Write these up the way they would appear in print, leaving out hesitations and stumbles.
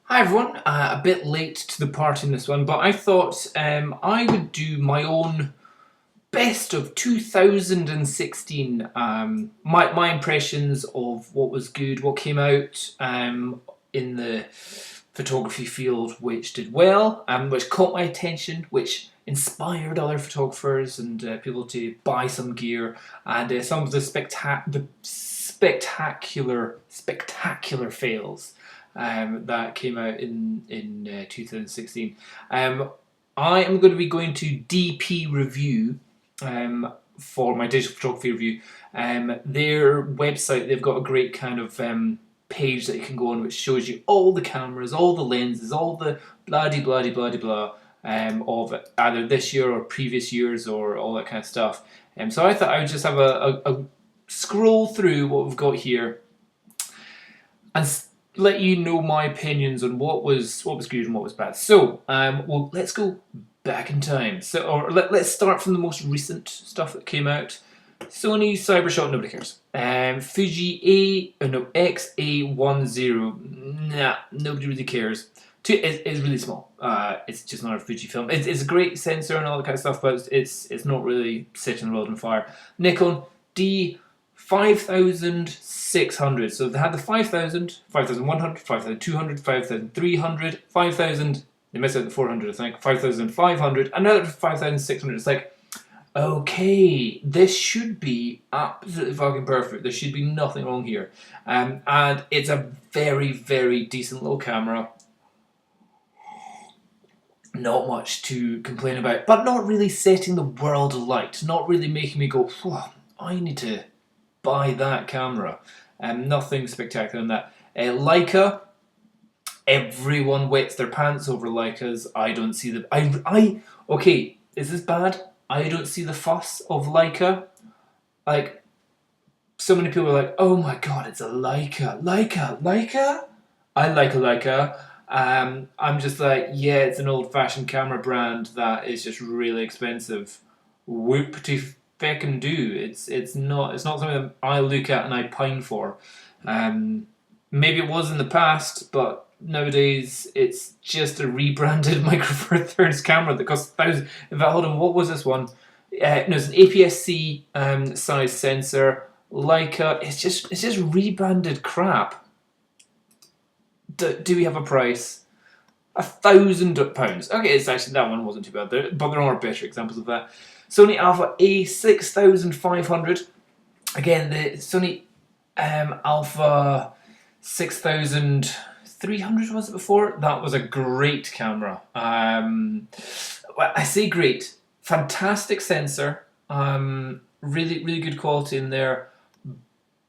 Hi everyone, a bit late to the party in this one, but I thought I would do my own best of 2016. My impressions of what was good, what came out in the photography field, which did well, which caught my attention, which inspired other photographers and people to buy some gear, and some of the spectacular fails that came out in 2016. I am going to be going to DP Review for my digital photography review. Their website, they've got a great kind of page that you can go on, which shows you all the cameras, all the lenses, all the blah of either this year or previous years or all that kind of stuff. So I thought I would just have a scroll through what we've got here and let you know my opinions on what was good and what was bad. So, well, let's go back in time. So, or let's start from the most recent stuff that came out. Sony Cybershot, nobody cares. Fuji XA10, nah, nobody really cares. It's really small. It's just not a Fuji film. It's a great sensor and all that kind of stuff, but it's not really setting the world on fire. Nikon D 5600. So they had the 5000, 5100, 5200, 5300, 5000. They missed out the 400, I think. 5500, another 5600. It's like, okay, this should be absolutely fucking perfect. There should be nothing wrong here. And it's a very decent little camera. Not much to complain about, but not really setting the world alight. Not really making me go, I need to buy that camera. Nothing spectacular in that. Leica, everyone wets their pants over Leicas. I don't see the... Okay, is this bad? I don't see the fuss of Leica. Like, so many people are like, oh my god, it's a Leica. Leica? I like a Leica. I'm just like, yeah, it's an old-fashioned camera brand that is just really expensive. Whoop to feckin' do. It's not something that I look at and I pine for. Maybe it was in the past, but nowadays it's just a rebranded Micro Four Thirds camera that costs thousands. In fact, hold on, what was this one? No, it's an APS-C size sensor. Leica, it's just rebranded crap. Do we have a price? £1,000. Okay, it's actually, that one wasn't too bad, but there are better examples of that. Sony Alpha A6500. Again, the Sony Alpha 6300 was it before? That was a great camera. Well, I say great. Fantastic sensor. Really good quality in there.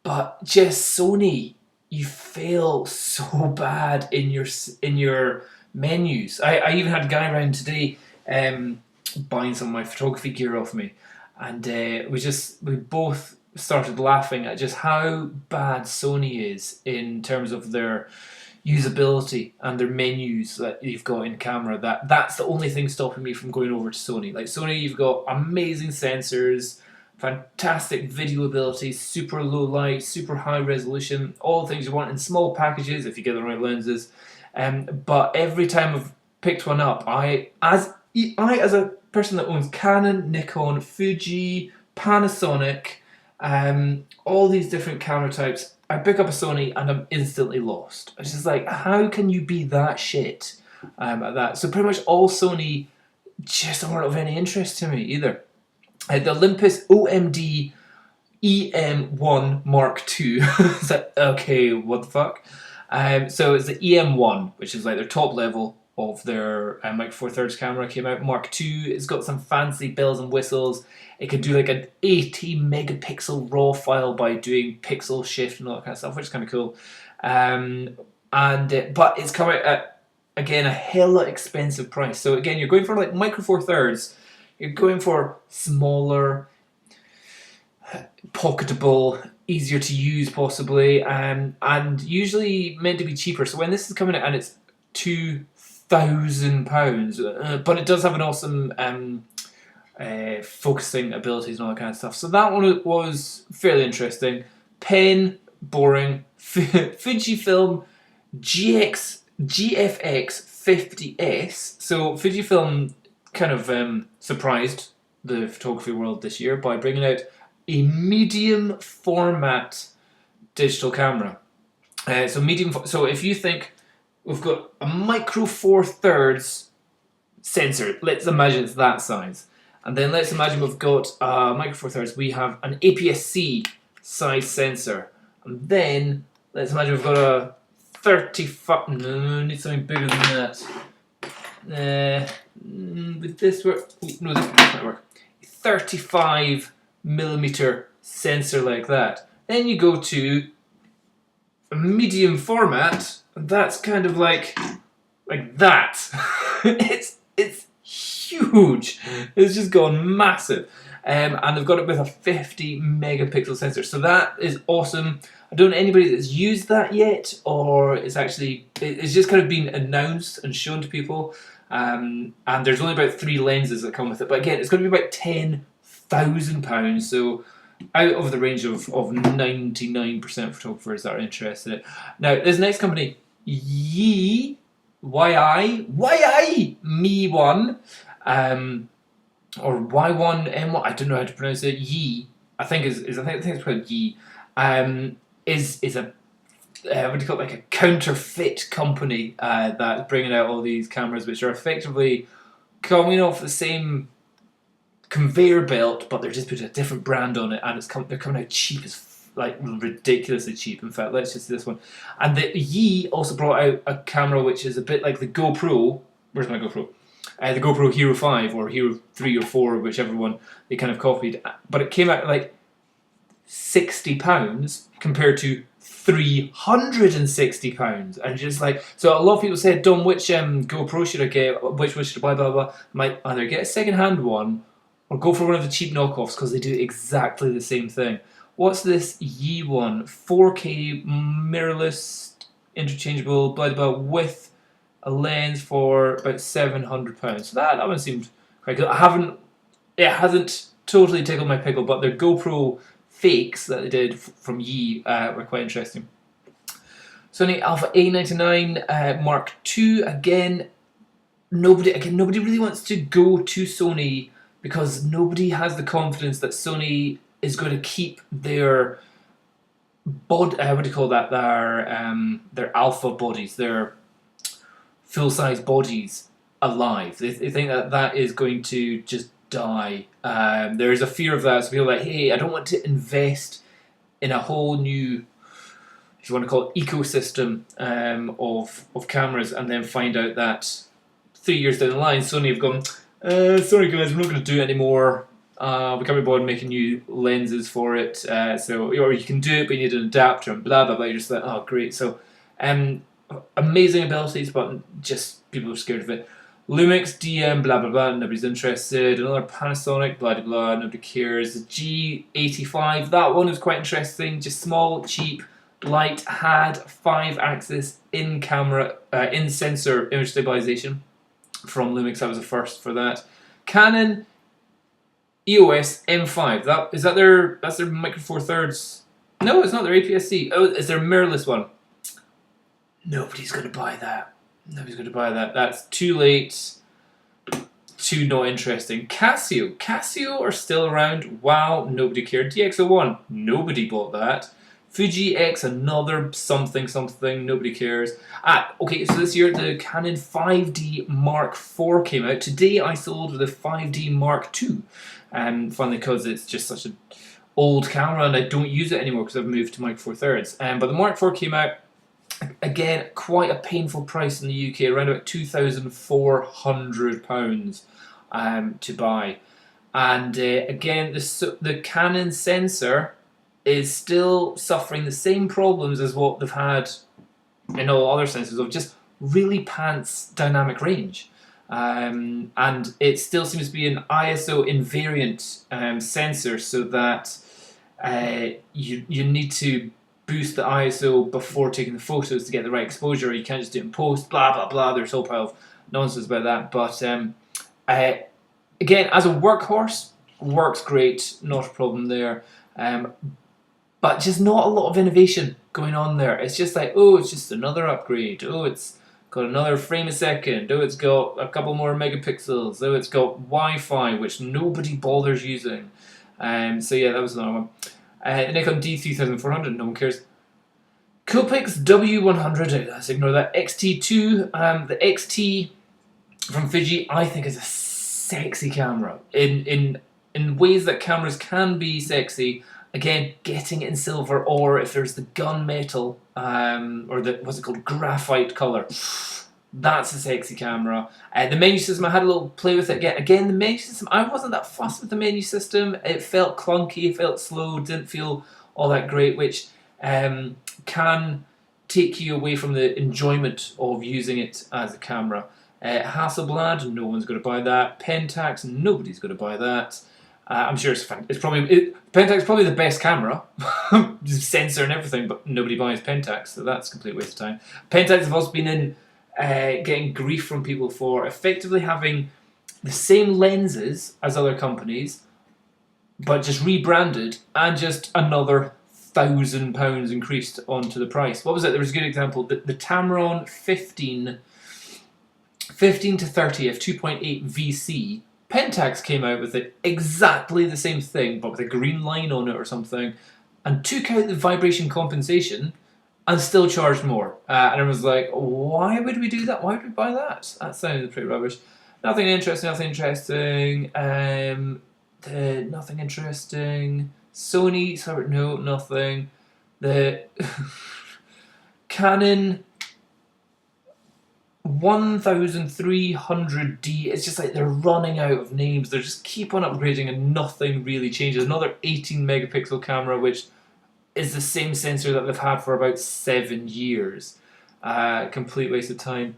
But just Sony, you fail so bad in your menus. I even had a guy around today buying some of my photography gear off me, and we both started laughing at just how bad Sony is in terms of their usability and their menus that you've got in camera. That's the only thing stopping me from going over to Sony. Like Sony, you've got amazing sensors, fantastic video ability, super low light, super high resolution, all the things you want in small packages if you get the right lenses. But every time I've picked one up, I as a person that owns Canon, Nikon, Fuji, Panasonic, all these different camera types, I pick up a Sony and I'm instantly lost. It's just like, how can you be that shit at that? So pretty much all Sony just aren't of any interest to me either. The Olympus OMD EM1 Mark II. It's like, okay, what the fuck? So it's the EM1, which is like their top level of their Micro Four Thirds camera. Came out. Mark II, it's got some fancy bells and whistles. It can do like an 80 megapixel raw file by doing pixel shift and all that kind of stuff, which is kind of cool. But it's come out at, again, a hella expensive price. So again, you're going for like Micro Four Thirds. You're going for smaller, pocketable, easier to use possibly, and usually meant to be cheaper. So when this is coming out and it's £2,000, but it does have an awesome focusing abilities and all that kind of stuff. So that one was fairly interesting. Pen, boring. Fujifilm GX GFX 50S. So Fujifilm kind of surprised the photography world this year by bringing out a medium format digital camera. So medium. So if you think we've got a micro four thirds sensor, let's imagine it's that size, and then let's imagine we've got a micro four thirds. We have an APS-C size sensor, and then let's imagine we've got a 35. No, need something bigger than that. With this work? No, this might work. 35 millimeter sensor like that. Then you go to a medium format, and that's kind of like that. it's huge. It's just gone massive. And they've got it with a 50 megapixel sensor. So that is awesome. I don't know anybody that's used that yet, or it's just kind of been announced and shown to people. And there's only about 3 lenses that come with it. But again, it's going to be about £10,000. So out of the range of 99% of photographers that are interested in it. Now, this next company, YI, Me One, or Y1M1, I don't know how to pronounce it. Yi, I think it's called Yi, is a what do you call it, like a counterfeit company that's bringing out all these cameras, which are effectively coming off the same conveyor belt, but they're just putting a different brand on it, and they're coming out cheap as like ridiculously cheap. In fact, let's just see this one. And the Yi also brought out a camera which is a bit like the GoPro. Where's my GoPro? The GoPro Hero 5 or Hero 3 or 4, whichever one they kind of copied. But it came out at like £60 compared to £360, and just like, so a lot of people said, Dom, which GoPro should I get? Which one should I buy? Blah blah. I might either get a second-hand one or go for one of the cheap knockoffs because they do exactly the same thing. What's this Yi one? 4K mirrorless, interchangeable, blah blah, with a lens for about £700. So that one seemed quite good. It hasn't totally tickled my pickle, but their GoPro fakes that they did from Yi were quite interesting. Sony Alpha A99 Mark II. Again, nobody really wants to go to Sony because nobody has the confidence that Sony is going to keep their what do you call that? Their alpha bodies, their full-size bodies alive. They think that is going to just die. There is a fear of that. So people are like, hey, I don't want to invest in a whole new, if you want to call it, ecosystem of cameras, and then find out that 3 years down the line, Sony have gone, sorry guys, we're not going to do it anymore. We can't be bothered making new lenses for it. So, or you can do it, but you need an adapter and blah blah blah. You're just like, oh great. So, amazing abilities, but just people are scared of it. Lumix DM, blah blah blah, nobody's interested. Another Panasonic, blah blah blah, nobody cares. The G85, that one was quite interesting. Just small, cheap, light, had 5-axis in-camera, in-sensor image stabilization from Lumix. That was the first for that. Canon EOS M5. That's their micro four thirds. No, it's not their APS-C. Oh, it's their mirrorless one. Nobody's going to buy that. Nobody's going to buy that. That's too late. Too not interesting. Casio are still around. Wow, nobody cared. DxO1, nobody bought that. Fuji X, another something. Nobody cares. Okay, so this year the Canon 5D Mark IV came out. Today I sold the 5D Mark II. Finally, because it's just such an old camera and I don't use it anymore because I've moved to Micro Four Thirds. But the Mark IV came out. Again, quite a painful price in the UK, around about £2,400 to buy. And again, the Canon sensor is still suffering the same problems as what they've had in all other sensors of just really pants dynamic range. And it still seems to be an ISO invariant sensor, so that you need to boost the ISO before taking the photos to get the right exposure. You can't just do it in post, blah blah blah. There's a whole pile of nonsense about that. But again, as a workhorse, works great, not a problem there. But just not a lot of innovation going on there. It's just like, oh, it's just another upgrade. Oh, it's got another frame a second. Oh, it's got a couple more megapixels. Oh, it's got Wi-Fi, which nobody bothers using. So yeah, that was another one. The Nikon D3400, no one cares. Coolpix W100, let's ignore that. XT2, the XT from Fuji, I think is a sexy camera. In ways that cameras can be sexy. Again, getting it in silver, or if there's the gunmetal, or the, what's it called, graphite color. That's a sexy camera. The menu system, I had a little play with it again. Again, the menu system, I wasn't that fussed with the menu system. It felt clunky, it felt slow, didn't feel all that great, which can take you away from the enjoyment of using it as a camera. Hasselblad, no one's going to buy that. Pentax, nobody's going to buy that. I'm sure it's probably Pentax is probably the best camera, sensor and everything, but nobody buys Pentax, so that's a complete waste of time. Pentax have also been in getting grief from people for effectively having the same lenses as other companies, but just rebranded and just another £1,000 increased onto the price. What was it? There was a good example. The Tamron 15 to 30 f2.8 VC. Pentax came out with it exactly the same thing, but with a green line on it or something, and took out the vibration compensation and still charged more. And I was like, why would we do that? Why would we buy that? That sounded pretty rubbish. Nothing interesting, nothing interesting. Nothing interesting. Sony, sorry, no, nothing. The Canon 1300D, it's just like they're running out of names. They just keep on upgrading and nothing really changes. Another 18 megapixel camera, which is the same sensor that they've had for about 7 years. Complete waste of time.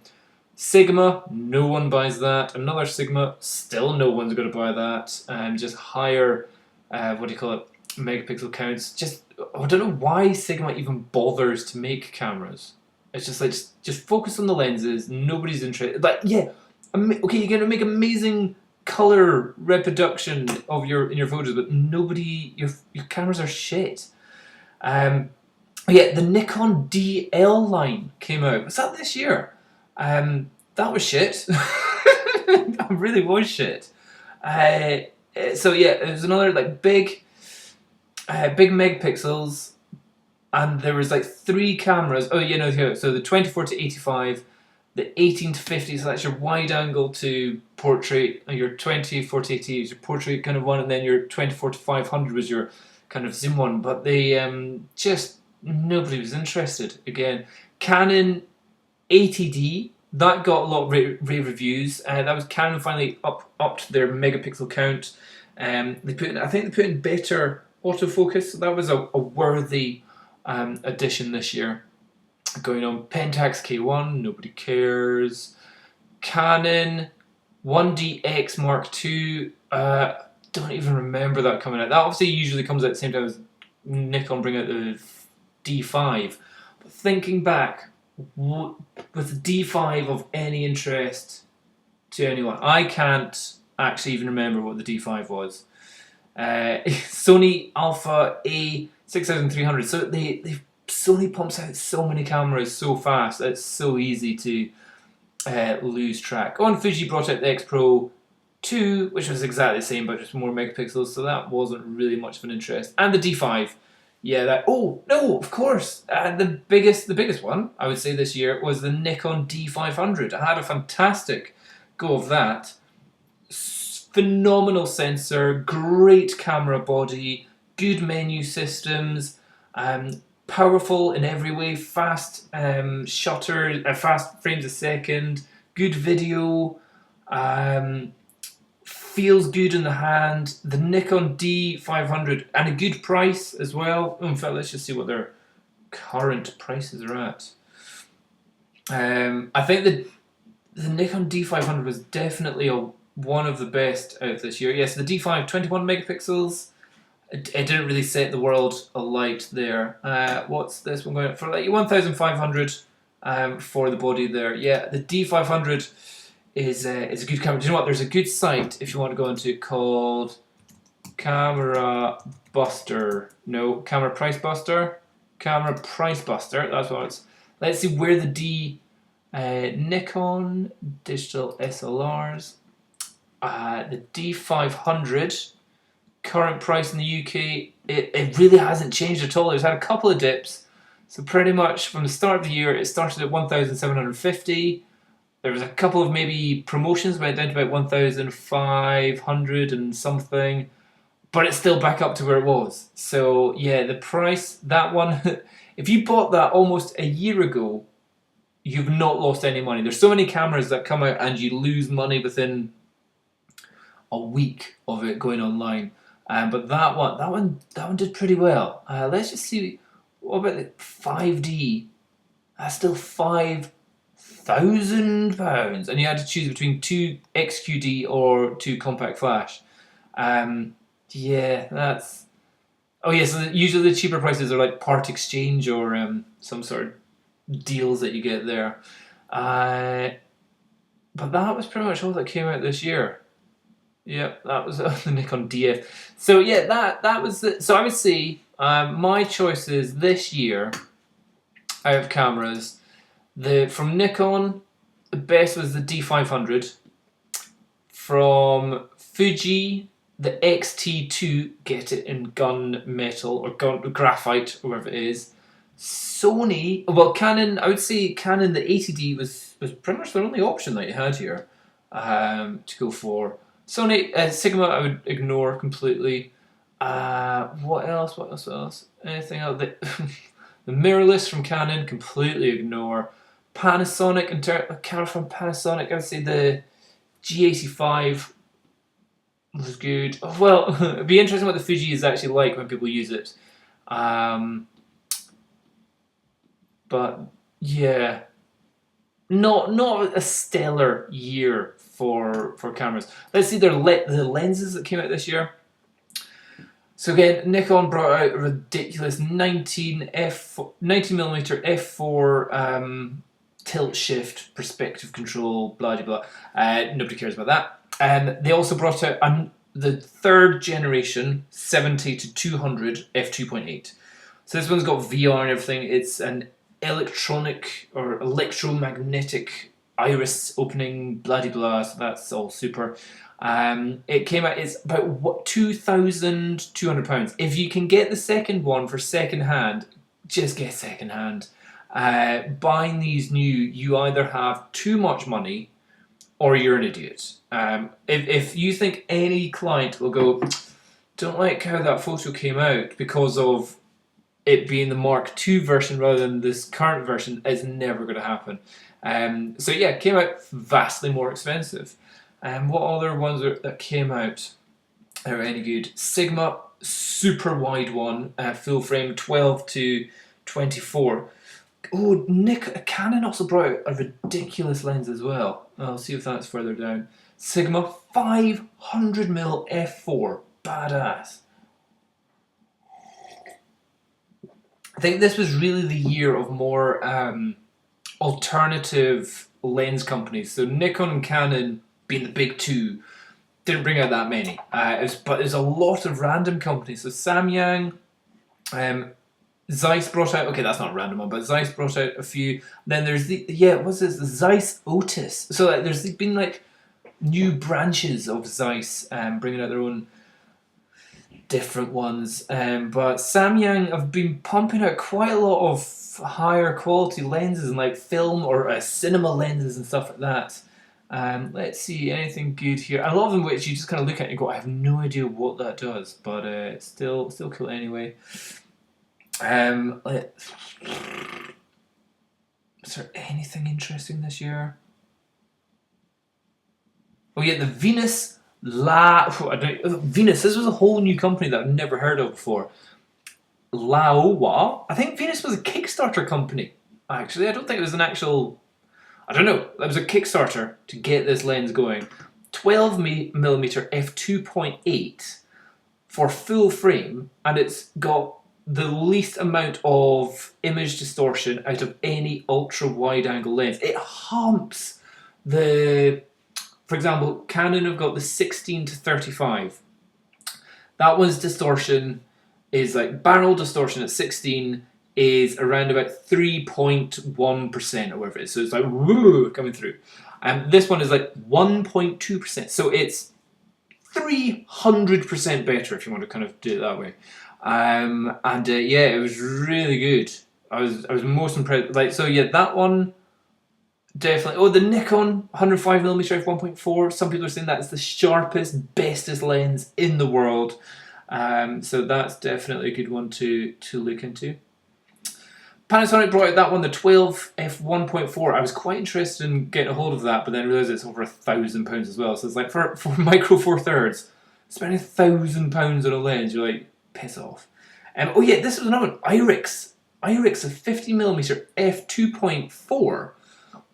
Sigma, no one buys that. Another Sigma, still no one's going to buy that. Just higher, megapixel counts. Just, I don't know why Sigma even bothers to make cameras. It's just like, just focus on the lenses. Nobody's interested. Like, yeah, okay, you're going to make amazing color reproduction of in your photos, but your cameras are shit. Yeah, the Nikon DL line came out. Was that this year? That was shit. That really was shit. So yeah, it was another like big megapixels, and there was like 3 cameras. Oh, you know, so the 24 to 85, the 18 to 50. So that's your wide angle to portrait, and your 24 to 80 is your portrait kind of one, and then your 24 to 500 was your kind of zoom one. But they just nobody was interested. Again, Canon 80D. That got a lot of rave reviews. That was Canon finally upped their megapixel count. I think they put in better autofocus. So that was a worthy addition this year. Going on, Pentax K1, nobody cares. Canon 1DX Mark II. Don't even remember that coming out. That obviously usually comes out at the same time as Nikon bring out the D5. But thinking back, with the D5 of any interest to anyone, I can't actually even remember what the D5 was. Sony Alpha A 6300. So Sony pumps out so many cameras so fast. It's so easy to lose track. Fuji brought out the X Pro 2, which was exactly the same but just more megapixels. So that wasn't really much of an interest. And the D5. Yeah, that. Oh no, of course. The biggest one I would say this year was the Nikon D500. I had a fantastic go of that. Phenomenal sensor, great camera body, good menu systems, powerful in every way, fast shutter, fast frames a second, good video. Feels good in the hand. The Nikon D500 and a good price as well. In fact, let's just see what their current prices are at. I think the Nikon D500 was definitely one of the best out this year. Yes, the D5 21 megapixels. It didn't really set the world alight there. What's this one going for? Like 1,500 for the body there. Yeah, the D500. Is a good camera. Do you know what? There's a good site if you want to go into called Camera Buster. No, Camera Price Buster. Camera Price Buster. That's what it's. Let's see where the Nikon digital SLRs. The D500, current price in the UK, it really hasn't changed at all. It's had a couple of dips. So pretty much from the start of the year, it started at 1,750. There was a couple of maybe promotions, went down to about 1,500 and something, but it's still back up to where it was. So yeah, the price, that one, if you bought that almost a year ago, you've not lost any money. There's so many cameras that come out and you lose money within a week of it going online. But that one did pretty well. Let's just see. What about the 5D? That's still £5,000, and you had to choose between two XQD or two compact flash. Yeah, that's. Oh yeah, so usually the cheaper prices are like part exchange or some sort of deals that you get there. Uh, but that was pretty much all that came out this year. Yep, that was the Nikon DF. So yeah, that was the. So I would say my choices this year out of cameras, from Nikon, the best was the D500. From Fuji, the XT2, get it in gun metal or graphite or whatever it is. Sony, well, Canon, I would say Canon, the 80D was pretty much the only option that you had here to go for. Sony, Sigma, I would ignore completely. What else? What else? What else? Anything else? The mirrorless from Canon, completely ignore. Panasonic, a camera from Panasonic, I would say the G85 was good. Well, it'd be interesting what the Fuji is actually like when people use it. But yeah, not a stellar year for cameras. Let's see the lenses that came out this year. So again, Nikon brought out a ridiculous 19mm f4 tilt shift perspective control, blah blah blah. Nobody cares about that. They also brought out the third generation 70 to 200 f2.8. So this one's got VR and everything. It's an electronic or electromagnetic iris opening, blah blah. So that's all super. It came out. It's about £2,200. If you can get the second one for second hand, just get second hand. Buying these new, you either have too much money or you're an idiot. If you think any client will go, don't like how that photo came out because of it being the Mark II version rather than this current version, is never going to happen. So yeah, it came out vastly more expensive. What other ones that came out are any good? Sigma, super wide one, full frame, 12 to 24. Oh, Canon also brought out a ridiculous lens as well. I'll see if that's further down. Sigma 500mm f4, badass. I think this was really the year of more alternative lens companies. So Nikon and Canon, being the big two, didn't bring out that many. But there's a lot of random companies. So Samyang, Zeiss brought out, okay, that's not a random one, but Zeiss brought out a few. Then there's what's this? The Zeiss Otis. So there's been like new branches of Zeiss bringing out their own different ones. But Samyang have been pumping out quite a lot of higher quality lenses and like film or cinema lenses and stuff like that. Let's see, anything good here. A lot of them which you just kind of look at and go, I have no idea what that does, but it's still cool anyway. Is there anything interesting this year? Oh yeah, the Venus Venus. This was a whole new company that I've never heard of before. Laowa. I think Venus was a Kickstarter company. Actually, I don't think it was an actual. I don't know. That was a Kickstarter to get this lens going. 12mm f2.8 for full frame, and it's got the least amount of image distortion out of any ultra wide angle lens. It humps the, for example, Canon have got the 16 to 35. That one's distortion is like barrel distortion at 16 is around about 3.1% or whatever it is. So it's like woo coming through. This one is like 1.2%. So it's 300% better if you want to kind of do it that way. Yeah, it was really good. I was most impressed. Like, so yeah, that one definitely. Oh, the Nikon 105mm f1.4. Some people are saying that's the sharpest, bestest lens in the world. So that's definitely a good one to look into. Panasonic brought out that one, the 12 f1.4. I was quite interested in getting a hold of that, but then I realised it's over £1,000 as well. So it's like for micro four thirds, spending £1,000 on a lens, you're like, piss off. Oh yeah, this was another one. Irix a 50mm f2.4.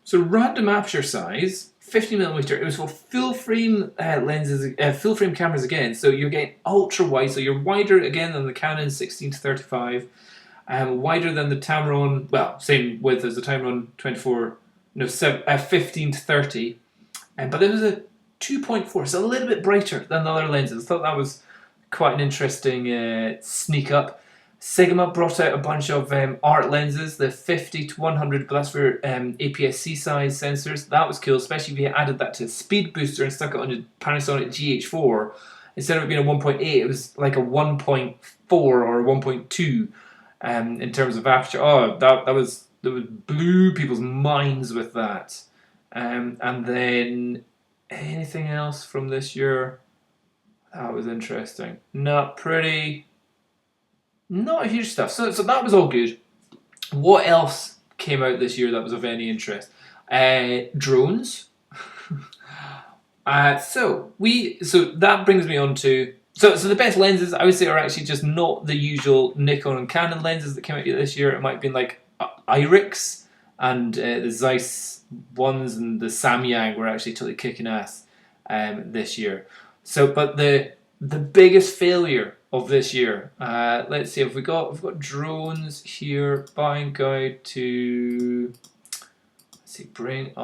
So random aperture size, 50mm. It was for full frame lenses, full frame cameras again. So you're getting ultra wide. So you're wider again than the Canon 16 to 35. Wider than the Tamron, well, same width as the Tamron 15 to 30. But it was a 2.4, so a little bit brighter than the other lenses. I thought that was quite an interesting sneak up. Sigma brought out a bunch of art lenses, the 50 to 100, but that's for APS-C size sensors. That was cool, especially if you added that to a speed booster and stuck it on your Panasonic GH4. Instead of it being a 1.8, it was like a 1.4 or a 1.2. In terms of aperture. Oh, that was blew people's minds with that. And then anything else from this year that was interesting? Not huge stuff. So that was all good. What else came out this year that was of any interest? Drones. So that brings me on to. So the best lenses, I would say, are actually just not the usual Nikon and Canon lenses that came out this year. It might have been like Irix and the Zeiss ones and the Samyang were actually totally kicking ass this year. So, but the biggest failure of this year, let's see, we've got drones here. Buying guide to. Let's see, bring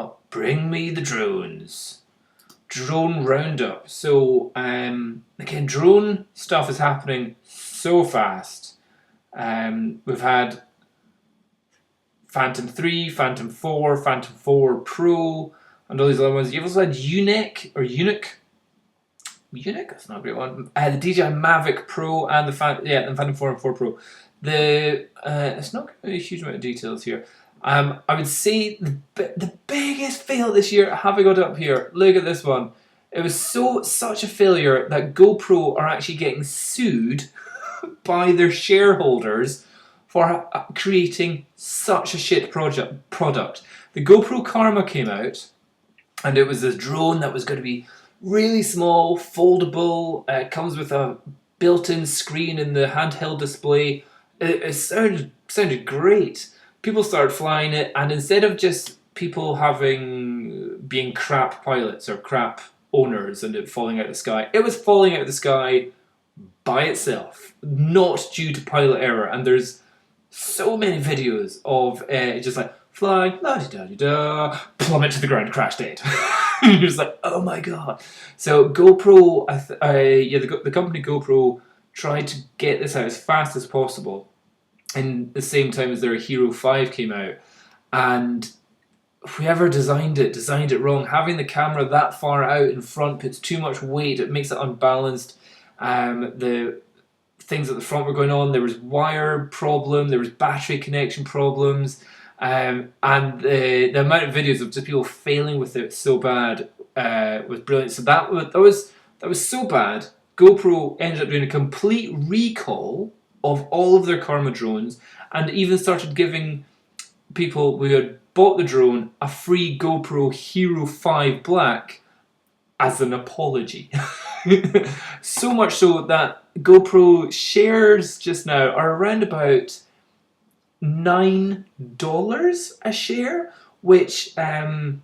me the drones. Drone roundup. So again, drone stuff is happening so fast. We've had Phantom 3, Phantom 4, Phantom 4 Pro, and all these other ones. You've also had Eunuch. That's not a great one. The DJI Mavic Pro and the Phantom 4 and 4 Pro. It's not giving me a huge amount of details here. I would say the biggest fail this year, have I got it up here? Look at this one. It was such a failure that GoPro are actually getting sued by their shareholders for creating such a shit product. The GoPro Karma came out, and it was this drone that was going to be really small, foldable. It comes with a built-in screen in the handheld display. It sounded great. People started flying it, and instead of just people being crap pilots or crap owners and it falling out of the sky, it was falling out of the sky by itself, not due to pilot error. And there's so many videos of just like flying, la-di-da-di-da, plummet to the ground, crash dead. You're just like, oh my god. So GoPro, the company GoPro tried to get this out as fast as possible in the same time as their Hero 5 came out, and whoever designed it wrong. Having the camera that far out in front puts too much weight, it makes it unbalanced. The things at the front were going on, there was wire problem, there was battery connection problems, and the amount of videos of just people failing with it so bad was brilliant. So that was so bad, GoPro ended up doing a complete recall of all of their Karma drones, and even started giving people who had bought the drone a free GoPro Hero 5 Black as an apology. So much so that GoPro shares just now are around about $9 a share, which in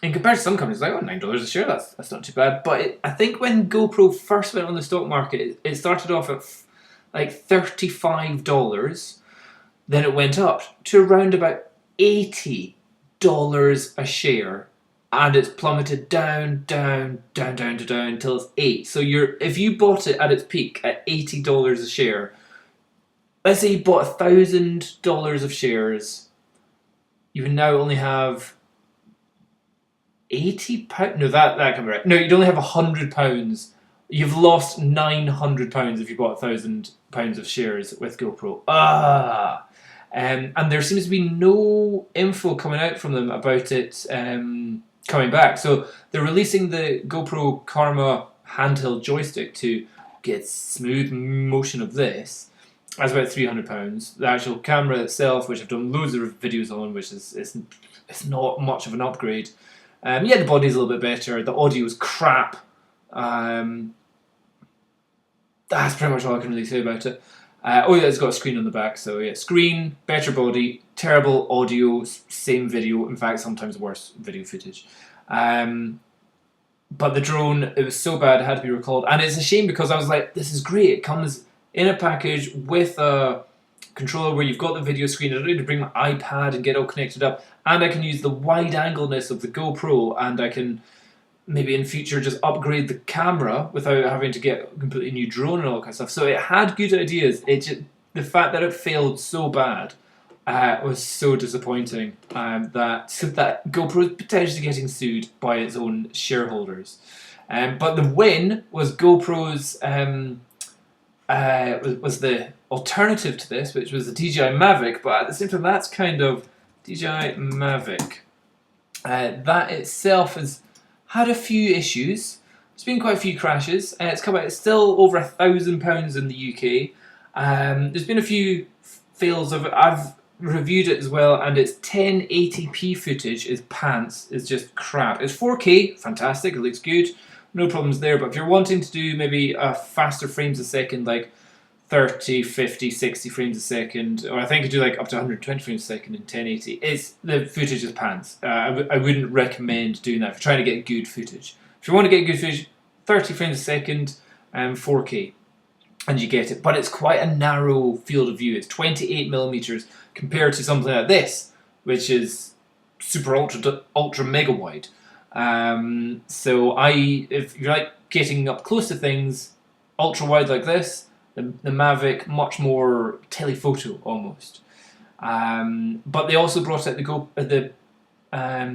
comparison to some companies, like, oh, $9 a share, that's not too bad. But I think when GoPro first went on the stock market, it started off at like $35, then it went up to around about $80 a share, and it's plummeted down until it's $8. So if you bought it at its peak at $80 a share, let's say you bought $1,000 of shares, you would now only have £80. No, that can't be right. No, you'd only have £100. You've lost £900 if you bought £1,000 of shares with GoPro. And there seems to be no info coming out from them about it coming back. So they're releasing the GoPro Karma handheld joystick to get smooth motion of this. That's about £300. The actual camera itself, which I've done loads of videos on, which is it's not much of an upgrade. Yeah, the body's a little bit better. The audio is crap. That's pretty much all I can really say about it. Oh yeah, it's got a screen on the back, so yeah, screen, better body, terrible audio, same video, in fact sometimes worse video footage. But the drone, it was so bad it had to be recalled, and it's a shame because I was like, this is great, it comes in a package with a controller where you've got the video screen. I don't need to bring my iPad and get all connected up, and I can use the wide angleness of the GoPro, and I can maybe in future just upgrade the camera without having to get a completely new drone and all that kind of stuff. So it had good ideas. The fact that it failed so bad was so disappointing. That GoPro is potentially getting sued by its own shareholders. But the win was GoPro's was the alternative to this, which was the DJI Mavic. But at the same time, that's kind of DJI Mavic. That itself has had a few issues. There's been quite a few crashes. It's come out. It's still over £1,000 in the UK. There's been a few fails of it. I've reviewed it as well, and its 1080p footage is pants. It's just crap. It's 4K, fantastic. It looks good, no problems there. But if you're wanting to do maybe a faster frames a second, like 30, 50, 60 frames a second, or I think you do like up to 120 frames a second in 1080. The footage is pants. I wouldn't recommend doing that if you're trying to get good footage. If you want to get good footage, 30 frames a second, 4K, and you get it. But it's quite a narrow field of view. It's 28mm compared to something like this, which is super ultra mega wide. So if you like getting up close to things, ultra wide like this, the Mavic, much more telephoto almost. But they also brought out the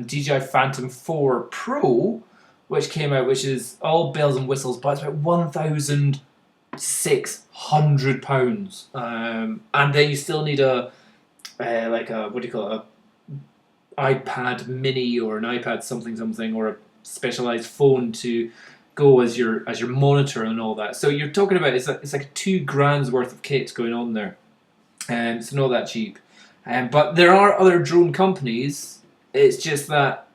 DJI Phantom 4 Pro, which came out, which is all bells and whistles, but it's about £1,600. And then you still need a iPad mini or an iPad something or a specialized phone to go as your monitor and all that. So you're talking about it's like £2,000 worth of kit going on there. It's not that cheap. But there are other drone companies. It's just that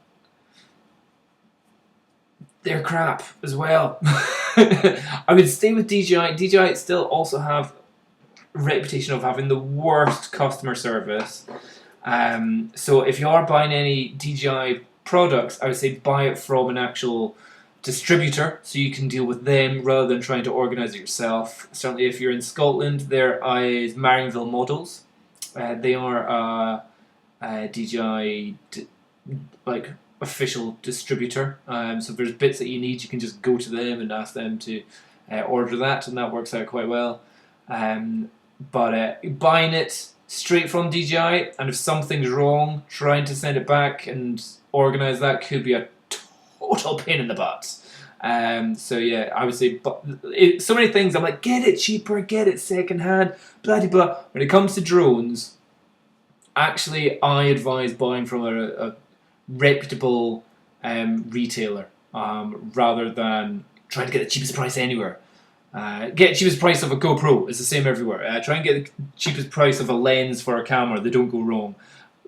they're crap as well. I would stay with DJI. DJI still also have a reputation of having the worst customer service. So if you are buying any DJI products, I would say buy it from an actual distributor so you can deal with them rather than trying to organise it yourself. Certainly if you're in Scotland, there is Marionville Models. They are a DJI official distributor. So if there's bits that you need, you can just go to them and ask them to order that, and that works out quite well. But buying it straight from DJI, and if something's wrong, trying to send it back and organise that could be a total pain in the butt. So yeah, I would say, but so many things. I'm like, get it cheaper, get it second hand, blah blah blah. When it comes to drones, actually, I advise buying from a reputable retailer rather than trying to get the cheapest price anywhere. Get the cheapest price of a GoPro. It's the same everywhere. Try and get the cheapest price of a lens for a camera. They don't go wrong.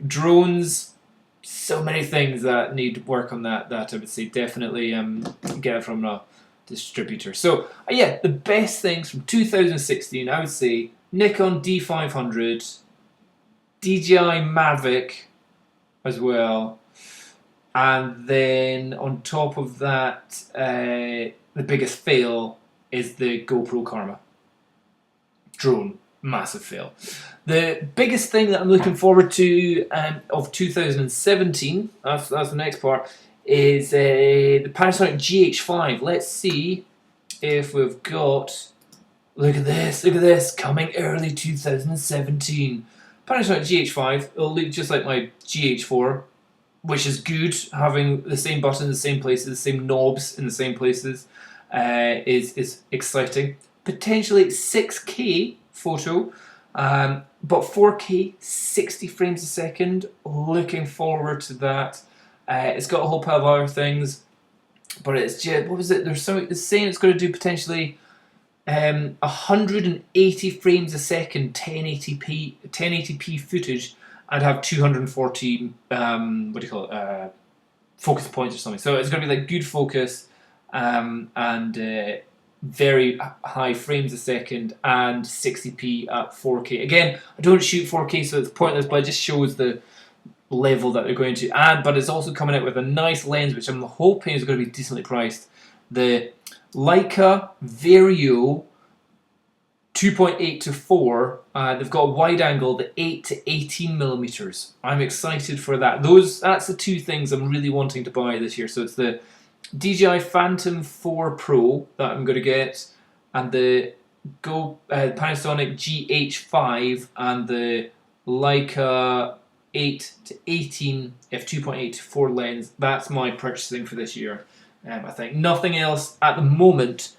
Drones, so many things that need work on that I would say definitely get it from a distributor. So yeah, the best things from 2016, I would say Nikon D500, DJI Mavic as well, and then on top of that, the biggest fail is the GoPro Karma drone. Massive fail. The biggest thing that I'm looking forward to of 2017, that's the next part, is the Panasonic GH5. Let's see if we've got Look at this, coming early 2017. Panasonic GH5, it'll look just like my GH4, which is good. Having the same buttons in the same places, the same knobs in the same places, is exciting. Potentially 6K photo, but 4K, 60 frames a second. Looking forward to that. It's got a whole pile of other things, but it's just, what was it? It's saying it's going to do potentially 180 frames a second, 1080p footage, and have 240 what do you call it? Focus points or something. So it's going to be like good focus, and very high frames a second, and 60p at 4K. Again, I don't shoot 4K, so it's pointless, but it just shows the level that they're going to add. But it's also coming out with a nice lens, which I'm hoping is going to be decently priced. The Leica Vario 2.8 to 4. They've got a wide angle, the 8 to 18 millimeters. I'm excited for that. That's the two things I'm really wanting to buy this year. So it's the DJI Phantom 4 Pro that I'm going to get, and the Panasonic GH5, and the Leica 8 to 18 f2.8 to 4 lens. That's my purchasing for this year. I think nothing else at the moment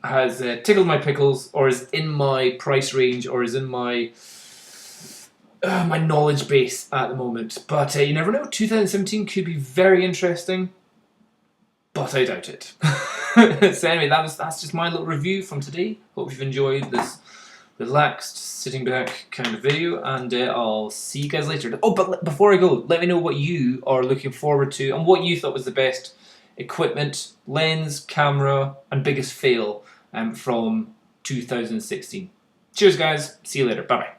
has tickled my pickles, or is in my price range, or is in my my knowledge base at the moment. But you never know. 2017 could be very interesting, but I doubt it. So anyway, that's just my little review from today. Hope you've enjoyed this relaxed, sitting back kind of video, and I'll see you guys later. Oh, but before I go, let me know what you are looking forward to, and what you thought was the best equipment, lens, camera, and biggest fail from 2016. Cheers, guys. See you later. Bye-bye.